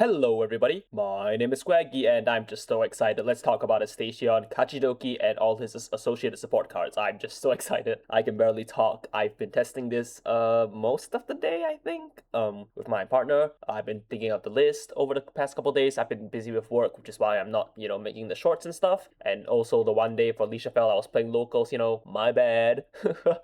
Hello everybody, my name is Squaggy and I'm just so excited. Let's talk about Estacion Kachidoki and all his associated support cards. I'm just so excited. I can barely talk. I've been testing this most of the day, I think, with my partner. I've been thinking of the list over the past couple days. I've been busy with work, which is why I'm not, making the shorts and stuff. And also the one day for Leisha Fell, I was playing locals, my bad.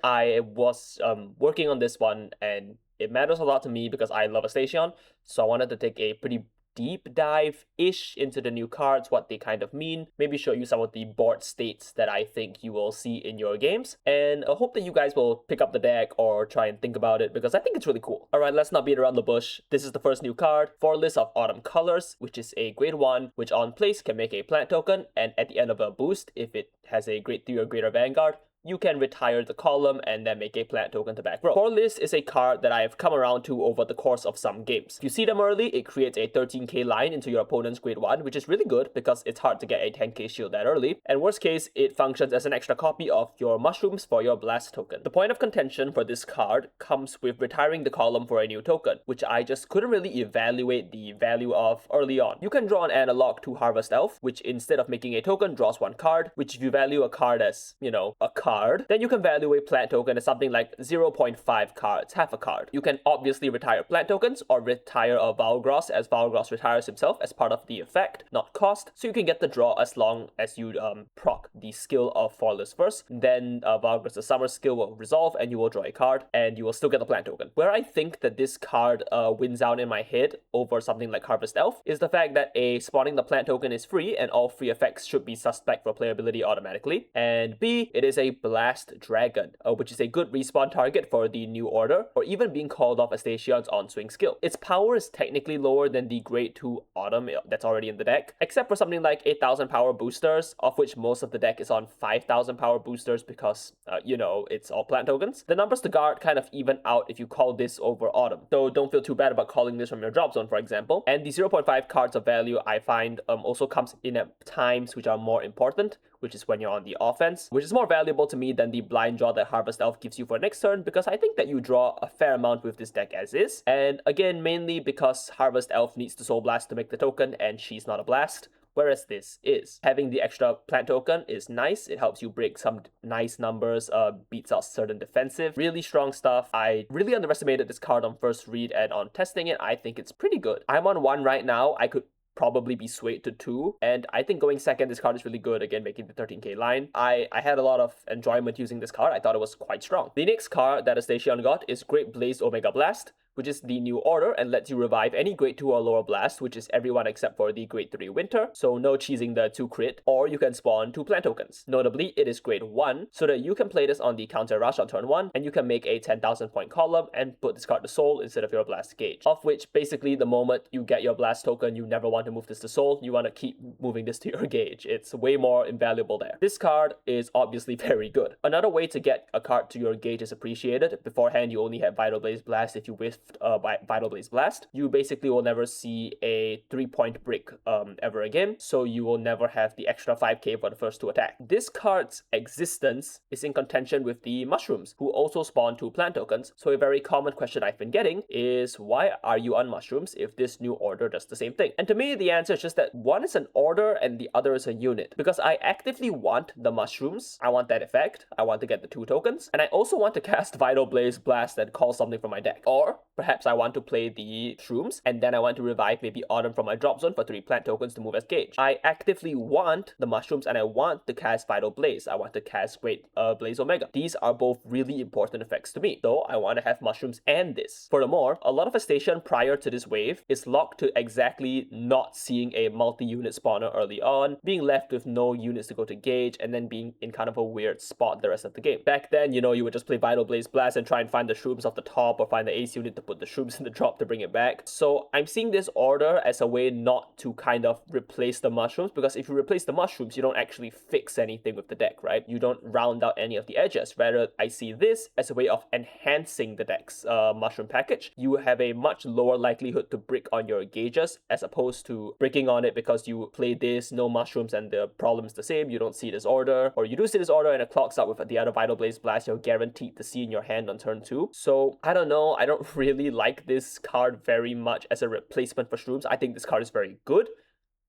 I was working on this one and it matters a lot to me because I love Estacion, so I wanted to take a pretty deep dive-ish into the new cards, what they kind of mean, maybe show you some of the board states that I think you will see in your games, and I hope that you guys will pick up the deck or try and think about it because I think it's really cool. Alright, let's not beat around the bush. This is the first new card, for list of Autumn Colors, which is a grade 1, which on place can make a plant token, and at the end of a boost, if it has a grade 3 or greater Vanguard, you can retire the column and then make a plant token to back row. Core List is a card that I have come around to over the course of some games. If you see them early, it creates a 13k line into your opponent's grade 1, which is really good because it's hard to get a 10k shield that early. And worst case, it functions as an extra copy of your mushrooms for your blast token. The point of contention for this card comes with retiring the column for a new token, which I just couldn't really evaluate the value of early on. You can draw an analog to Harvest Elf, which instead of making a token, draws one card, which if you value a card as, a card, then you can value a plant token as something like 0.5 cards, half a card. You can obviously retire plant tokens or retire a Valgross as Valgross retires himself as part of the effect, not cost, so you can get the draw as long as you proc the skill of Forless first. Then Valgross' summer skill will resolve and you will draw a card and you will still get the plant token. Where I think that this card wins out in my head over something like Harvest Elf is the fact that A, spawning the plant token is free and all free effects should be suspect for playability automatically, and B, it is a Blast Dragon, which is a good respawn target for the new order, or even being called off Estacion's on-swing skill. Its power is technically lower than the grade 2 Autumn that's already in the deck, except for something like 8,000 power boosters, of which most of the deck is on 5,000 power boosters because, it's all plant tokens. The numbers to guard kind of even out if you call this over Autumn, so don't feel too bad about calling this from your drop zone, for example. And the 0.5 cards of value I find also comes in at times which are more important, which is when you're on the offense, which is more valuable to me than the blind draw that Harvest Elf gives you for next turn, because I think that you draw a fair amount with this deck as is. And again, mainly because Harvest Elf needs to Soul Blast to make the token, and she's not a blast, whereas this is. Having the extra plant token is nice. It helps you break some nice numbers, beats out certain defensive. Really strong stuff. I really underestimated this card on first read, and on testing it, I think it's pretty good. I'm on 1 right now. I could probably be swayed to 2, and I think going second, this card is really good, again making the 13k line. I had a lot of enjoyment using this card. I thought it was quite strong. The next card that Estacion got is Great Blaze Omega Blast, which is the new order and lets you revive any grade 2 or lower blast, which is everyone except for the grade 3 Winter, so no cheesing the 2 crit, or you can spawn 2 plant tokens. Notably, it is grade 1, so that you can play this on the counter rush on turn 1, and you can make a 10,000 point column and put this card to soul instead of your blast gauge, of which basically the moment you get your blast token, you never want to move this to soul, you want to keep moving this to your gauge. It's way more invaluable there. This card is obviously very good. Another way to get a card to your gauge is appreciated. Beforehand, you only had Vital Blaze Blast if you whiffed Vital Blaze Blast. You basically will never see a 3-point brick ever again, so you will never have the extra 5k for the first 2 attack. This card's existence is in contention with the mushrooms, who also spawn 2 plant tokens, so a very common question I've been getting is, why are you on mushrooms if this new order does the same thing? And to me, the answer is just that one is an order and the other is a unit, because I actively want the mushrooms, I want that effect, I want to get the 2 tokens, and I also want to cast Vital Blaze Blast and call something from my deck. Or perhaps I want to play the shrooms, and then I want to revive maybe Autumn from my drop zone for 3 plant tokens to move as gauge. I actively want the mushrooms, and I want to cast Vital Blaze. I want to cast Great Blaze Omega. These are both really important effects to me, so I want to have mushrooms and this. Furthermore, a lot of Estacion prior to this wave is locked to exactly not seeing a multi-unit spawner early on, being left with no units to go to gauge, and then being in kind of a weird spot the rest of the game. Back then, you would just play Vital Blaze Blast and try and find the shrooms off the top, or find the ace unit to put the shrooms in the drop to bring it back. So I'm seeing this order as a way not to kind of replace the mushrooms, because if you replace the mushrooms, you don't actually fix anything with the deck, right? You don't round out any of the edges. Rather, I see this as a way of enhancing the deck's mushroom package. You have a much lower likelihood to brick on your gauges, as opposed to bricking on it because you play this, no mushrooms, and the problem is the same. You don't see this order, or you do see this order and it clocks up with the other Vital Blaze Blast you're guaranteed to see in your hand on turn 2. So I don't know, I don't really really like this card very much as a replacement for Shrooms. I think this card is very good,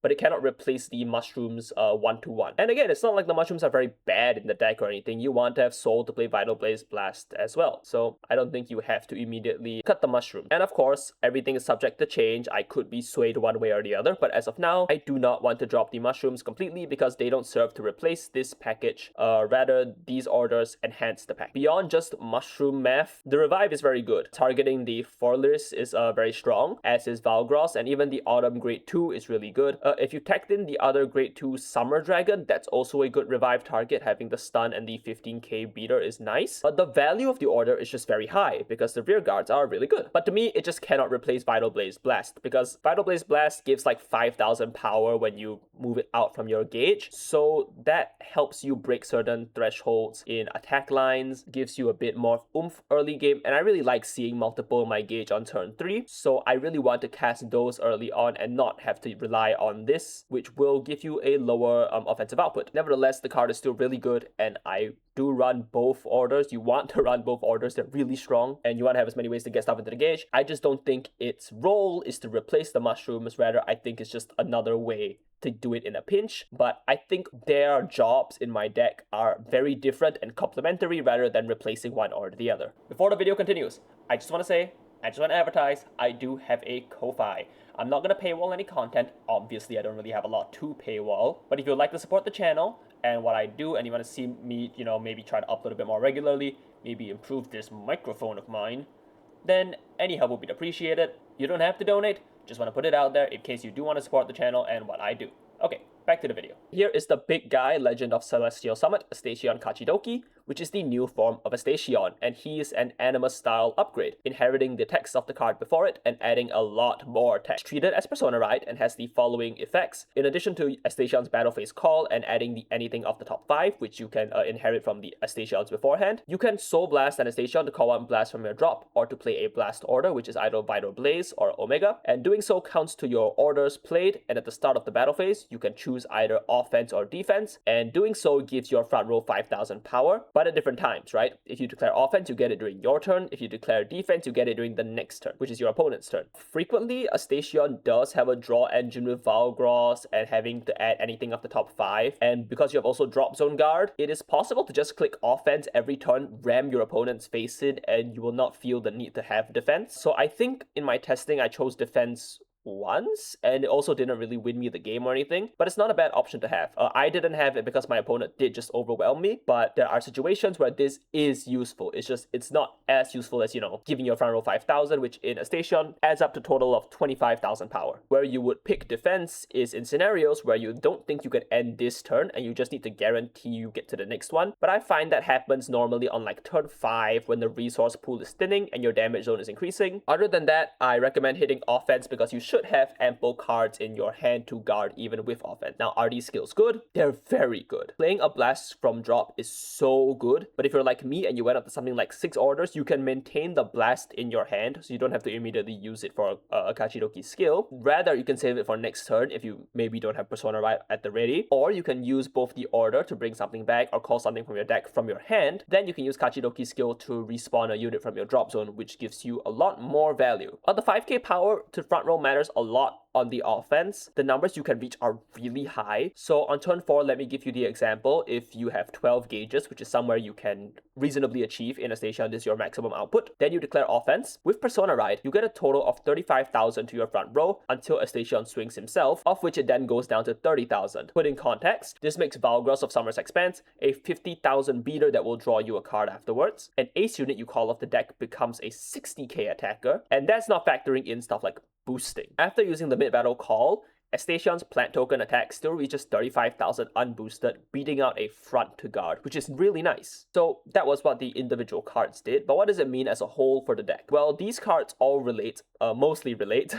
but it cannot replace the mushrooms 1-to-1. And again, it's not like the mushrooms are very bad in the deck or anything. You want to have Soul to play Vital Blaze Blast as well. So I don't think you have to immediately cut the mushroom. And of course, everything is subject to change. I could be swayed one way or the other, but as of now, I do not want to drop the mushrooms completely because they don't serve to replace this package. Rather, these orders enhance the pack. Beyond just mushroom math, the revive is very good. Targeting the Forlis is very strong, as is Valgross, and even the Autumn Grade 2 is really good. If you tagged in the other Grade 2 Summer Dragon, that's also a good revive target. Having the stun and the 15k beater is nice. But the value of the order is just very high because the rear guards are really good. But to me, it just cannot replace Vital Blaze Blast because Vital Blaze Blast gives like 5,000 power when you move it out from your gauge. So that helps you break certain thresholds in attack lines, gives you a bit more oomph early game. And I really like seeing multiple in my gauge on turn 3. So I really want to cast those early on and not have to rely on this, which will give you a lower offensive output. Nevertheless, the card is still really good, and I do run both orders. You want to run both orders, they're really strong, and you want to have as many ways to get stuff into the gauge. I just don't think its role is to replace the mushrooms. Rather, I think it's just another way to do it in a pinch, but I think their jobs in my deck are very different and complementary rather than replacing one or the other. Before the video continues, I just want to advertise, I do have a Ko-Fi. I'm not going to paywall any content. Obviously, I don't really have a lot to paywall. But if you'd like to support the channel and what I do, and you want to see me, maybe try to upload a bit more regularly, maybe improve this microphone of mine, then any help will be appreciated. You don't have to donate. Just want to put it out there in case you do want to support the channel and what I do. Okay, back to the video. Here is the big guy, Legend of Celestial Summit, Estacion Kachidoki, which is the new form of Estacion, and he is an Animus-style upgrade, inheriting the text of the card before it and adding a lot more text. Treated as Persona Rite and has the following effects. In addition to Estacion's Battle Phase Call and adding the anything of the top 5, which you can inherit from the Estacions beforehand, you can Soul Blast an Estacion to call one blast from your drop, or to play a blast order, which is either Vital Blaze or Omega, and doing so counts to your orders played, and at the start of the battle phase, you can choose either offense or defense, and doing so gives your front row 5,000 power, but at different times, right? If you declare offense, you get it during your turn. If you declare defense, you get it during the next turn, which is your opponent's turn. Frequently, Estacion does have a draw engine with Valgross and having to add anything of the top 5, and because you have also Drop Zone Guard, it is possible to just click offense every turn, ram your opponent's face in, and you will not feel the need to have defense. So I think in my testing, I chose defense once, and it also didn't really win me the game or anything, but it's not a bad option to have. I didn't have it because my opponent did just overwhelm me, but there are situations where this is useful. It's not as useful as, giving your front row 5,000, which in Estacion adds up to a total of 25,000 power. Where you would pick defense is in scenarios where you don't think you can end this turn and you just need to guarantee you get to the next one, but I find that happens normally on like turn 5 when the resource pool is thinning and your damage zone is increasing. Other than that, I recommend hitting offense because you should have ample cards in your hand to guard even with offense. Now, are these skills good? They're very good. Playing a blast from drop is so good, but if you're like me and you went up to something like 6 orders, you can maintain the blast in your hand, so you don't have to immediately use it for a Kachidoki skill. Rather, you can save it for next turn if you maybe don't have Persona Rite at the ready, or you can use both the order to bring something back or call something from your deck from your hand. Then you can use Kachidoki skill to respawn a unit from your drop zone, which gives you a lot more value. The 5k power to front row matters a lot on the offense. The numbers you can reach are really high. So on turn 4, let me give you the example. If you have 12 gauges, which is somewhere you can reasonably achieve in Estacion, this is your maximum output, then you declare offense. With Persona Rite, you get a total of 35,000 to your front row until Estacion swings himself, of which it then goes down to 30,000. Put in context, this makes Valgross of Summer's Expanse a 50,000 beater that will draw you a card afterwards. An ace unit you call off the deck becomes a 60k attacker, and that's not factoring in stuff like boosting. After using the mid-battle call, Estacion's plant token attack still reaches 35,000 unboosted, beating out a front to guard, which is really nice. So that was what the individual cards did, but what does it mean as a whole for the deck? Well, these cards all mostly relate,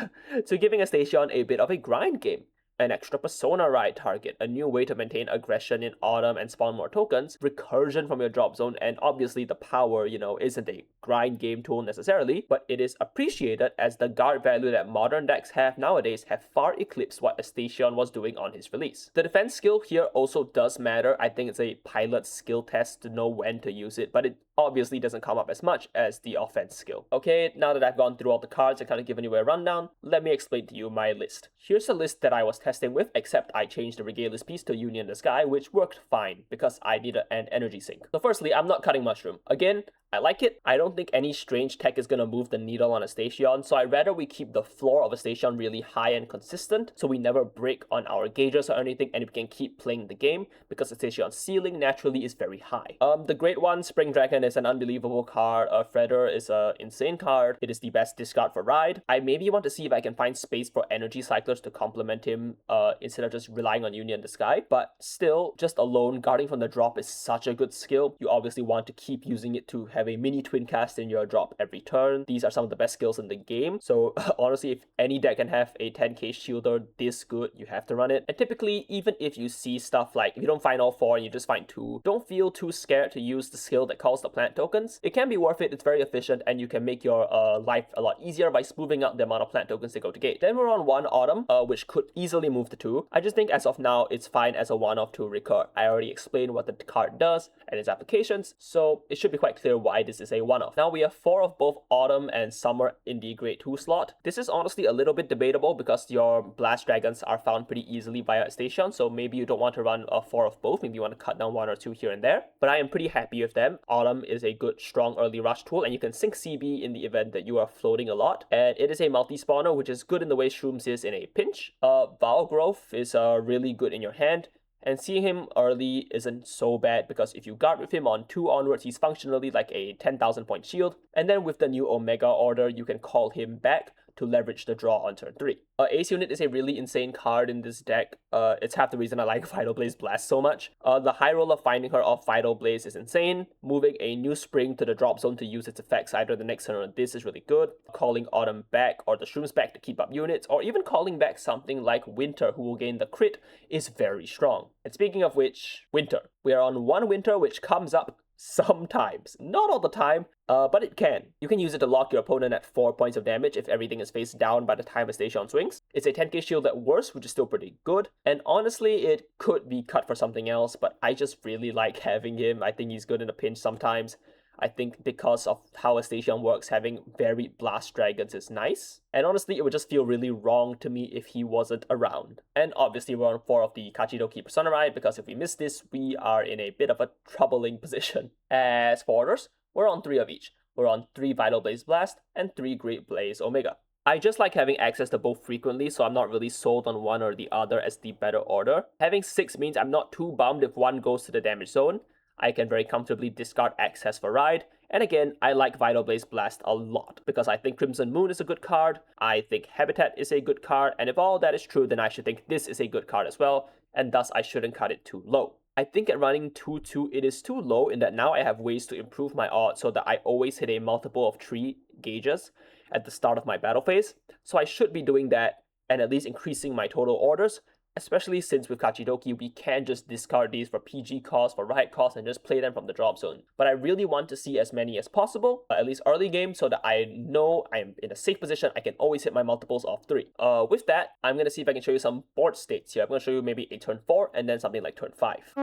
to giving Estacion a bit of a grind game. An extra Persona Rite target, a new way to maintain aggression in Autumn and spawn more tokens, recursion from your drop zone, and obviously the power, isn't a grind game tool necessarily, but it is appreciated as the guard value that modern decks have nowadays have far eclipsed what Estacion was doing on his release. The defense skill here also does matter. I think it's a pilot skill test to know when to use it, but it obviously doesn't come up as much as the offense skill. Okay, now that I've gone through all the cards and kind of given you a rundown, let me explain to you my list. Here's a list that I was testing with, except I changed the Regalis piece to Union the Sky, which worked fine because I needed an energy sink. So firstly, I'm not cutting Mushroom. Again, I like it. I don't think any strange tech is gonna move the needle on Estacion, so I'd rather we keep the floor of Estacion really high and consistent, so we never break on our gauges or anything, and we can keep playing the game, because Estacion's ceiling naturally is very high. The Great One, Spring Dragon, is an unbelievable card. Fredder is an insane card. It is the best discard for Ride. I maybe want to see if I can find space for Energy Cyclers to complement him, instead of just relying on Union the Sky, but still, just alone, guarding from the drop is such a good skill. You obviously want to keep using it to have a mini twin cast in your drop every turn. These are some of the best skills in the game, so honestly, if any deck can have a 10k shielder this good, you have to run it. And typically, even if you see stuff like, if you don't find all 4 and you just find 2, don't feel too scared to use the skill that calls the plant tokens. It can be worth it, it's very efficient, and you can make your life a lot easier by smoothing out the amount of plant tokens that go to gate. Then we're on 1 Autumn, which could easily move to 2. I just think as of now, it's fine as a 1-off to recur. I already explained what the card does and its applications, so it should be quite clear why this is a 1-off. Now we have 4 of both Autumn and Summer in the grade 2 slot. This is honestly a little bit debatable because your Blast Dragons are found pretty easily via Estacion, so maybe you don't want to run 4 of both, maybe you want to cut down 1 or 2 here and there, but I am pretty happy with them. Autumn is a good, strong early rush tool, and you can sync CB in the event that you are floating a lot, and it is a multi-spawner, which is good in the way Shrooms is in a pinch. Valgrowth is really good in your hand, and seeing him early isn't so bad because if you guard with him on 2 onwards, he's functionally like a 10,000 point shield, and then with the new Omega order, you can call him back to leverage the draw on turn 3. Ace Unit is a really insane card in this deck. It's half the reason I like Vital Blaze Blast so much. The high roll of finding her off Vital Blaze is insane. Moving a new Spring to the drop zone to use its effects either the next turn or this is really good. Calling Autumn back or the Shrooms back to keep up units, or even calling back something like Winter who will gain the crit is very strong. And speaking of which, Winter. We are on 1 Winter which comes up sometimes. Not all the time, but it can. You can use it to lock your opponent at 4 points of damage if everything is face down by the time Estacion swings. It's a 10k shield at worst, which is still pretty good. And honestly, it could be cut for something else, but I just really like having him. I think he's good in a pinch sometimes. I think because of how Estacion works, having varied Blast Dragons is nice. And honestly, it would just feel really wrong to me if he wasn't around. And obviously, we're on 4 of the Kachidoki Persona Ride, because if we miss this, we are in a bit of a troubling position. As for orders, we're on 3 of each. We're on 3 Vital Blaze Blast and 3 Great Blaze Omega. I just like having access to both frequently, so I'm not really sold on one or the other as the better order. Having 6 means I'm not too bummed if one goes to the damage zone. I can very comfortably discard access for Ride, and again, I like Vital Blaze Blast a lot, because I think Crimson Moon is a good card, I think Habitat is a good card, and if all that is true, then I should think this is a good card as well, and thus I shouldn't cut it too low. I think at running 2-2, it is too low in that now I have ways to improve my odds so that I always hit a multiple of 3 gauges at the start of my battle phase, so I should be doing that and at least increasing my total orders, especially since with Kachidoki, we can just discard these for PG cost, for ride cost, and just play them from the drop zone. But I really want to see as many as possible, at least early game, so that I know I'm in a safe position, I can always hit my multiples of 3. With that, I'm going to see if I can show you some board states here. I'm going to show you maybe a turn 4, and then something like turn 5.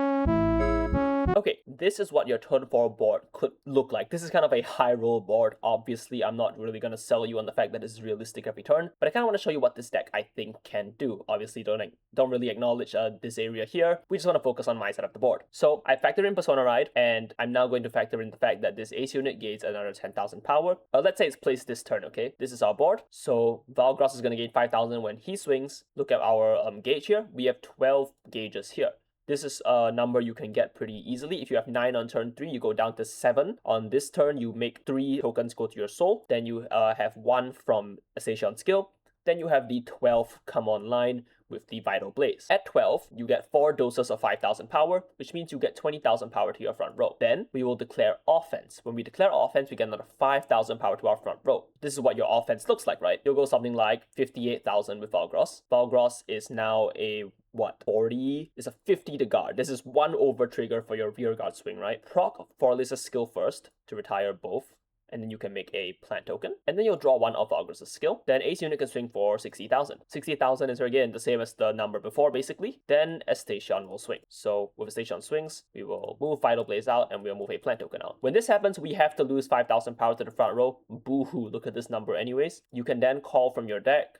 Okay, this is what your turn 4 board could look like. This is kind of a high roll board. Obviously, I'm not really going to sell you on the fact that this is realistic every turn, but I kind of want to show you what this deck I think can do. Obviously, don't really acknowledge this area here. We just want to focus on my side of the board. So I factor in Persona Ride, and I'm now going to factor in the fact that this Ace Unit gains another 10,000 power. Let's say it's placed this turn, okay? This is our board. So Valgross is going to gain 5,000 when he swings. Look at our gauge here. We have 12 gauges here. This is a number you can get pretty easily. If you have 9 on turn 3, you go down to 7. On this turn, you make 3 tokens go to your soul. Then you have 1 from Estacion skill. Then you have the 12 come online with the Vital Blaze. At 12, you get 4 doses of 5,000 power, which means you get 20,000 power to your front row. Then we will declare offense. When we declare offense, we get another 5,000 power to our front row. This is what your offense looks like, right? You'll go something like 58,000 with Valgross. Valgross is now a 40? It's a 50 to guard. This is 1 over trigger for your rear guard swing, right? Proc Forlis's skill first to retire both. and then you can make a plant token, and then you'll draw one of Valgros' skill. Then ace unit can swing for 60,000. 60,000 is again the same as the number before, basically. Then Estacion will swing. So with Estacion swings, we will move Vital Blaze out, and we'll move a plant token out. When this happens, we have to lose 5,000 power to the front row. Boo-hoo, look at this number anyways. You can then call from your deck.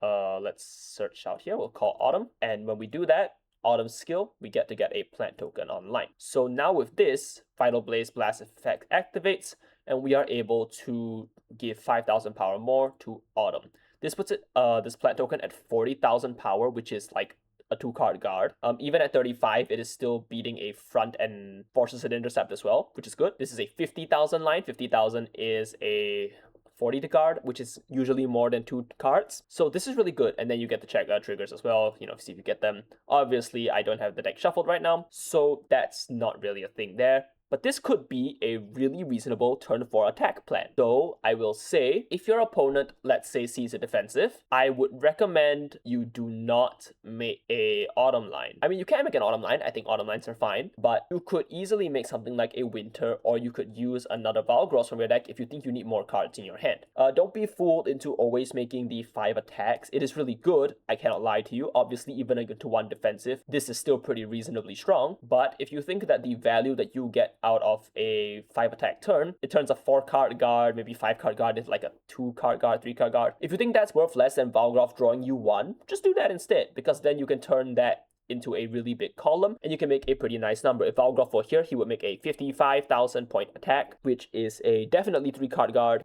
Let's search out here. We'll call Autumn, and when we do that, Autumn skill, we get to get a plant token online. So now with this, Vital Blaze Blast effect activates, and we are able to give 5,000 power more to Autumn. This puts it this plant token at 40,000 power, which is like a 2-card guard. Even at 35, it is still beating a front and forces an intercept as well, which is good. This is a 50,000 line. 50,000 is a 40 to guard, which is usually more than 2 cards. So this is really good. And then you get to check triggers as well, see if you get them. Obviously, I don't have the deck shuffled right now, so that's not really a thing there. But this could be a really reasonable turn 4 attack plan. So I will say, if your opponent, let's say, sees a defensive, I would recommend you do not make a autumn line. I mean, you can make an autumn line. I think autumn lines are fine, but you could easily make something like a winter, or you could use another Valgros from your deck if you think you need more cards in your hand. Don't be fooled into always making the 5 attacks. It is really good. I cannot lie to you. Obviously, even into 1 defensive, this is still pretty reasonably strong. But if you think that the value that you get out of a 5 attack turn, it turns a 4-card guard, maybe 5-card guard into like a 2-card guard, 3-card guard. If you think that's worth less than Valgroff drawing you 1, just do that instead, because then you can turn that into a really big column, and you can make a pretty nice number. If Valgroff were here, he would make a 55,000 point attack, which is a definitely 3-card guard,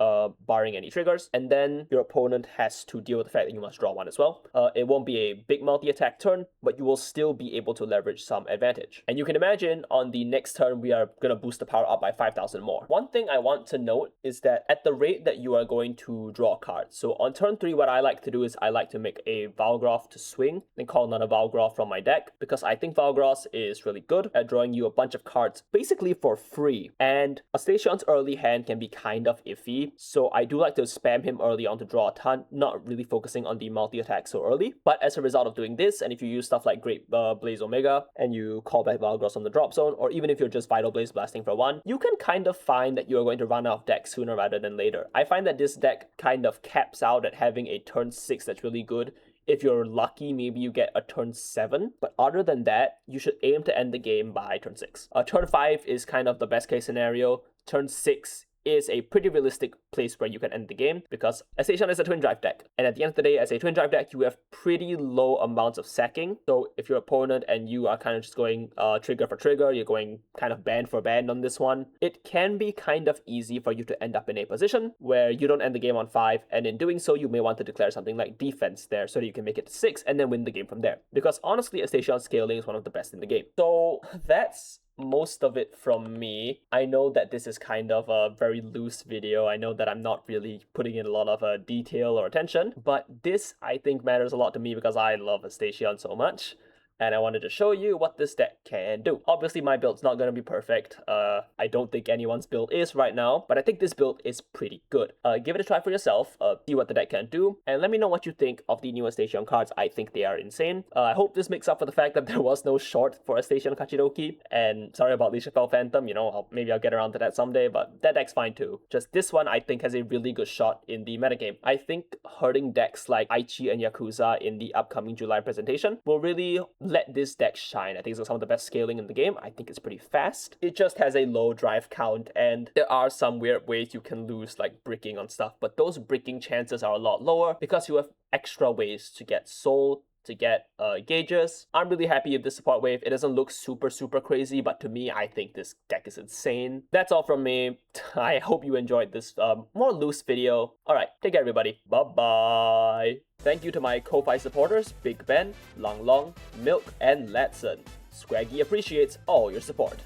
barring any triggers, and then your opponent has to deal with the fact that you must draw 1 as well. It won't be a big multi-attack turn, but you will still be able to leverage some advantage. And you can imagine on the next turn, we are gonna boost the power up by 5,000 more. One thing I want to note is that at the rate that you are going to draw cards, so on turn 3, what I like to do is I like to make a Valgroff to swing, then call another Valgroff from my deck, because I think Valgros is really good at drawing you a bunch of cards basically for free. And Estacion's early hand can be kind of iffy, so I do like to spam him early on to draw a ton, not really focusing on the multi-attack so early. But as a result of doing this, and if you use stuff like Great Blaze Omega, and you call back Valgros on the drop zone, or even if you're just Vital Blaze blasting for 1, you can kind of find that you're going to run out of decks sooner rather than later. I find that this deck kind of caps out at having a turn 6 that's really good. If you're lucky, maybe you get a turn 7. But other than that, you should aim to end the game by turn 6. Turn 5 is kind of the best case scenario. Turn 6 is a pretty realistic place where you can end the game, because Estacion is a twin drive deck, and at the end of the day, as a twin drive deck, you have pretty low amounts of sacking. So if your opponent and you are kind of just going trigger for trigger, you're going kind of band for band on this one, it can be kind of easy for you to end up in a position where you don't end the game on 5, and in doing so, you may want to declare something like defense there so that you can make it to 6 and then win the game from there, because honestly, Estacion scaling is one of the best in the game. So that's most of it from me. I know that this is kind of a very loose video. I know that I'm not really putting in a lot of detail or attention, but this I think matters a lot to me because I love Estacion so much, and I wanted to show you what this deck can do. Obviously, my build's not going to be perfect. I don't think anyone's build is right now, but I think this build is pretty good. Give it a try for yourself, see what the deck can do, and let me know what you think of the new Estacion cards. I think they are insane. I hope this makes up for the fact that there was no short for Estacion Kachidoki, and sorry about Lichafel Phantom, maybe I'll get around to that someday, but that deck's fine too. Just this one, I think, has a really good shot in the metagame. I think hurting decks like Aichi and Yakuza in the upcoming July presentation will really let this deck shine. I think it's some of the best scaling in the game. I think it's pretty fast. It just has a low drive count, and there are some weird ways you can lose, like bricking on stuff, but those bricking chances are a lot lower because you have extra ways to get soul, to get gauges. I'm really happy with this support wave. It doesn't look super crazy, but to me, I think this deck is insane. That's all from me. I hope you enjoyed this more loose video. Alright, take care everybody. Bye-bye. Thank you to my Ko-Fi supporters, Big Ben, Long Long, Milk, and Latson. Squaggy appreciates all your support.